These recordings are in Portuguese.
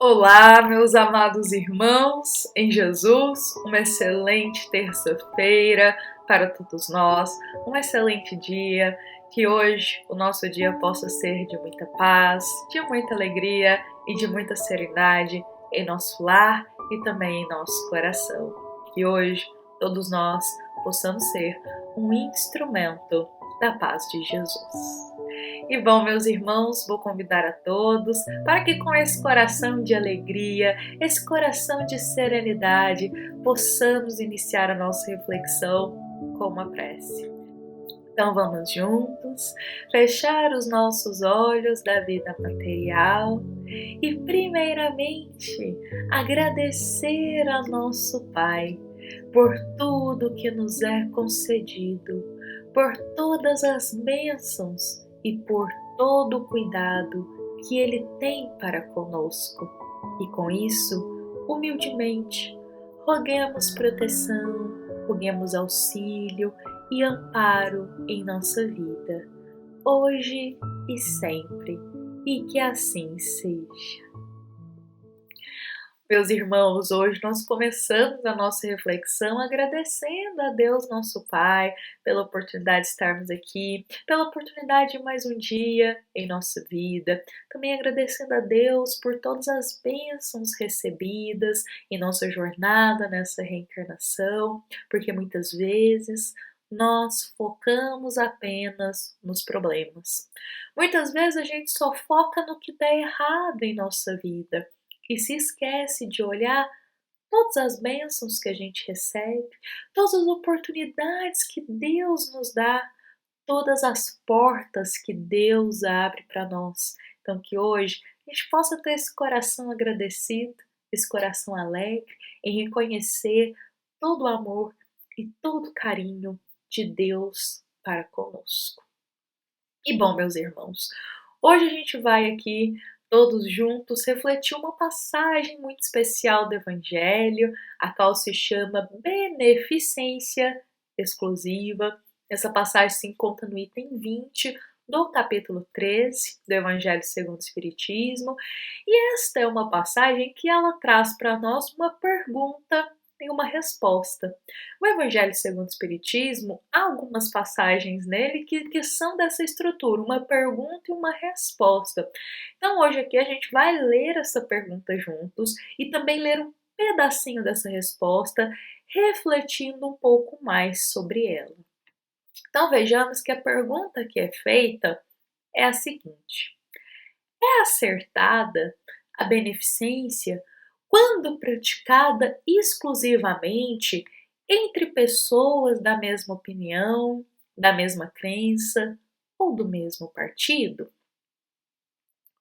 Olá, meus amados irmãos em Jesus, uma excelente terça-feira para todos nós, um excelente dia, que hoje o nosso dia possa ser de muita paz, de muita alegria e de muita serenidade em nosso lar e também em nosso coração. Que hoje todos nós possamos ser um instrumento da paz de Jesus. E bom, meus irmãos, vou convidar a todos para que com esse coração de alegria, esse coração de serenidade, possamos iniciar a nossa reflexão com uma prece. Então vamos juntos fechar os nossos olhos da vida material e primeiramente agradecer a nosso Pai por tudo que nos é concedido, por todas as bênçãos e por todo o cuidado que Ele tem para conosco. E com isso, humildemente, roguemos proteção, roguemos auxílio e amparo em nossa vida, hoje e sempre, e que assim seja. Meus irmãos, hoje nós começamos a nossa reflexão agradecendo a Deus, nosso Pai, pela oportunidade de estarmos aqui, pela oportunidade de mais um dia em nossa vida. Também agradecendo a Deus por todas as bênçãos recebidas em nossa jornada nessa reencarnação, porque muitas vezes nós focamos apenas nos problemas. Muitas vezes a gente só foca no que dá errado em nossa vida e se esquece de olhar todas as bênçãos que a gente recebe, todas as oportunidades que Deus nos dá, todas as portas que Deus abre para nós. Então que hoje a gente possa ter esse coração agradecido, esse coração alegre em reconhecer todo o amor e todo o carinho de Deus para conosco. E bom, meus irmãos, hoje a gente vai aqui todos juntos refletir uma passagem muito especial do Evangelho, a qual se chama Beneficência Exclusiva. Essa passagem se encontra no item 20 do capítulo 13 do Evangelho segundo o Espiritismo, e esta é uma passagem que ela traz para nós uma pergunta e uma resposta. O Evangelho segundo o Espiritismo, há algumas passagens nele que são dessa estrutura, uma pergunta e uma resposta. Então hoje aqui a gente vai ler essa pergunta juntos e também ler um pedacinho dessa resposta, refletindo um pouco mais sobre ela. Então vejamos que a pergunta que é feita é a seguinte: é acertada a beneficência quando praticada exclusivamente entre pessoas da mesma opinião, da mesma crença ou do mesmo partido?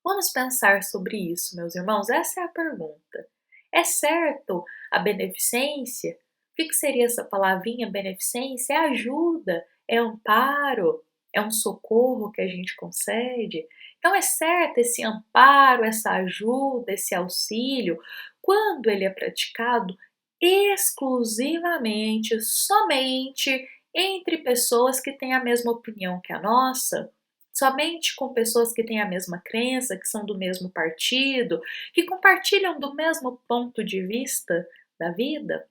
Vamos pensar sobre isso, meus irmãos. Essa é a pergunta. É certo a beneficência? O que seria essa palavrinha beneficência? É ajuda, é amparo, é um socorro que a gente concede. Então é certo esse amparo, essa ajuda, esse auxílio, quando ele é praticado exclusivamente, somente entre pessoas que têm a mesma opinião que a nossa, somente com pessoas que têm a mesma crença, que são do mesmo partido, que compartilham do mesmo ponto de vista da vida?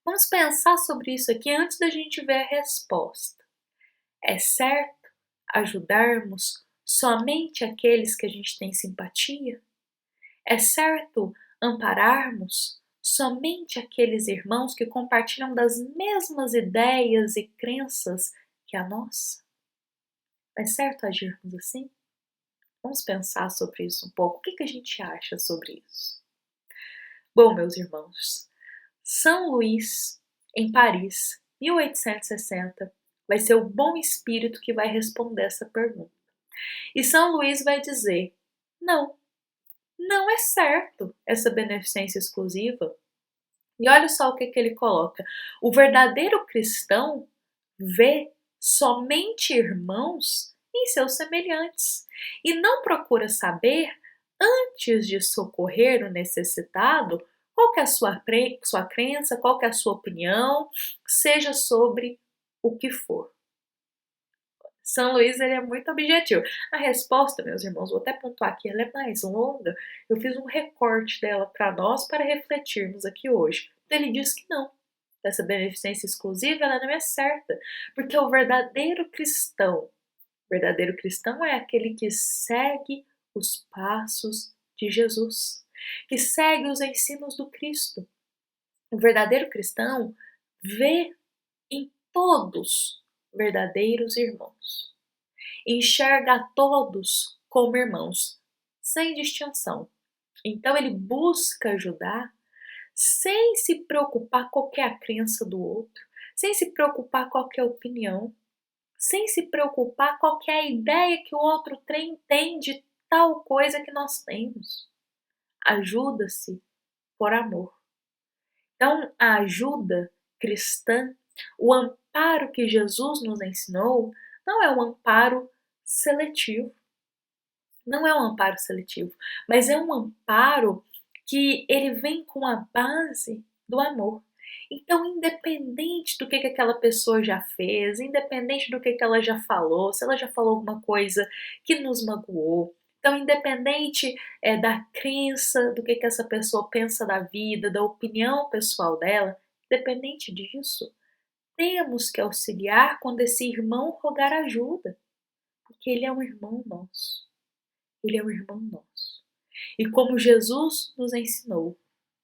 Vamos pensar sobre isso aqui antes da gente ver a resposta. É certo ajudarmos somente aqueles que a gente tem simpatia? É certo ampararmos somente aqueles irmãos que compartilham das mesmas ideias e crenças que a nossa? É certo agirmos assim? Vamos pensar sobre isso um pouco. O que a gente acha sobre isso? Bom, meus irmãos, São Luís, em Paris, 1860, vai ser o bom espírito que vai responder essa pergunta. E São Luís vai dizer: não, não é certo essa beneficência exclusiva. E olha só o que ele coloca: o verdadeiro cristão vê somente irmãos em seus semelhantes e não procura saber, antes de socorrer o necessitado, qual que é a sua crença, qual que é a sua opinião, seja sobre o que for. São Luís, ele é muito objetivo. A resposta, meus irmãos, vou até pontuar aqui, ela é mais longa. Eu fiz um recorte dela para nós para refletirmos aqui hoje. Ele diz que não. Essa beneficência exclusiva, ela não é certa, porque o verdadeiro cristão é aquele que segue os passos de Jesus, que segue os ensinos do Cristo. O verdadeiro cristão vê em todos verdadeiros irmãos. Enxerga a todos como irmãos, sem distinção. Então ele busca ajudar sem se preocupar qual é a crença do outro, sem se preocupar qual é a opinião, sem se preocupar qual é a ideia que o outro tem de tal coisa que nós temos. Ajuda-se por amor. Então, a ajuda cristã, o amparo que Jesus nos ensinou, não é um amparo seletivo. Não é um amparo seletivo, mas é um amparo que ele vem com a base do amor. Então, independente do que aquela pessoa já fez, independente do que ela já falou, se ela já falou alguma coisa que nos magoou, então, independente da crença, do que essa pessoa pensa da vida, da opinião pessoal dela, independente disso, temos que auxiliar quando esse irmão rogar ajuda, porque ele é um irmão nosso. Ele é um irmão nosso. E como Jesus nos ensinou,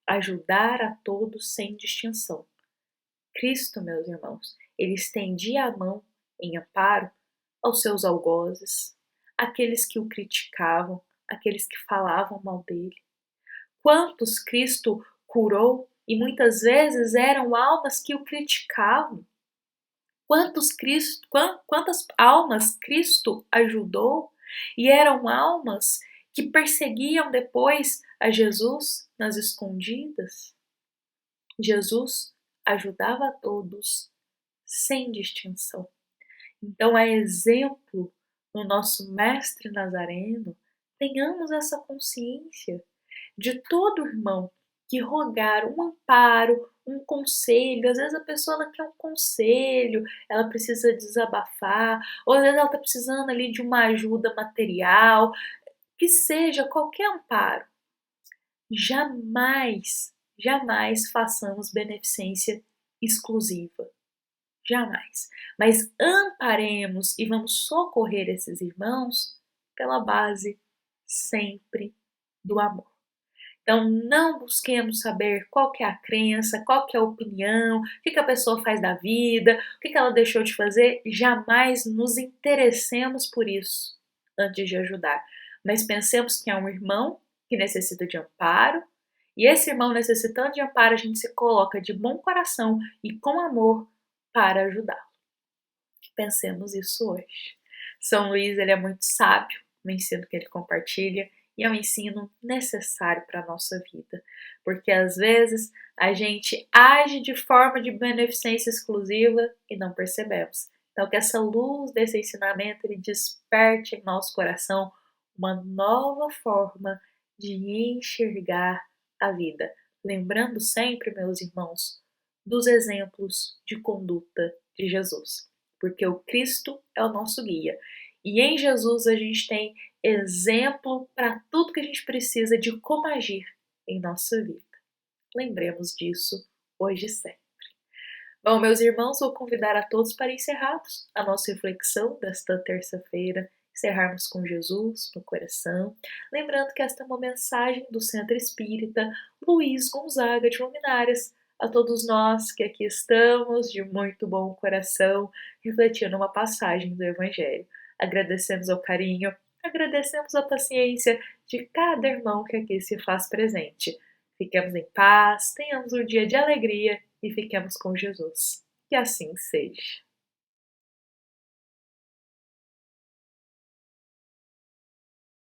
ajudar a todos sem distinção. Cristo, meus irmãos, ele estendia a mão em amparo aos seus algozes, àqueles que o criticavam, àqueles que falavam mal dele. Quantos Cristo curou e muitas vezes eram almas que o criticavam? Quantas almas Cristo ajudou e eram almas que perseguiam depois a Jesus nas escondidas? Jesus ajudava a todos sem distinção. Então, a exemplo no nosso Mestre Nazareno, tenhamos essa consciência de todo irmão que rogar um amparo, um conselho. Às vezes a pessoa ela quer um conselho, ela precisa desabafar, ou às vezes ela está precisando ali de uma ajuda material, que seja qualquer amparo. Jamais, jamais façamos beneficência exclusiva. Jamais. Mas amparemos e vamos socorrer esses irmãos pela base sempre do amor. Então, não busquemos saber qual que é a crença, qual que é a opinião, o que a pessoa faz da vida, o que ela deixou de fazer. Jamais nos interessemos por isso antes de ajudar. Mas pensemos que é um irmão que necessita de amparo, e esse irmão necessitando de amparo, a gente se coloca de bom coração e com amor para ajudá-lo. Pensemos isso hoje. São Luís, ele é muito sábio no ensino que ele compartilha, e é um ensino necessário para a nossa vida, porque às vezes a gente age de forma de beneficência exclusiva e não percebemos. Então, que essa luz desse ensinamento ele desperte em nosso coração uma nova forma de enxergar a vida. Lembrando sempre, meus irmãos, dos exemplos de conduta de Jesus, porque o Cristo é o nosso guia. E em Jesus a gente tem exemplo para tudo que a gente precisa de como agir em nossa vida. Lembremos disso hoje e sempre. Bom, meus irmãos, vou convidar a todos para encerrarmos a nossa reflexão desta terça-feira, encerrarmos com Jesus no coração, lembrando que esta é uma mensagem do Centro Espírita Luiz Gonzaga de Luminárias, a todos nós que aqui estamos de muito bom coração, refletindo uma passagem do Evangelho. Agradecemos ao carinho, agradecemos a paciência de cada irmão que aqui se faz presente. Fiquemos em paz, tenhamos um dia de alegria e fiquemos com Jesus. Que assim seja.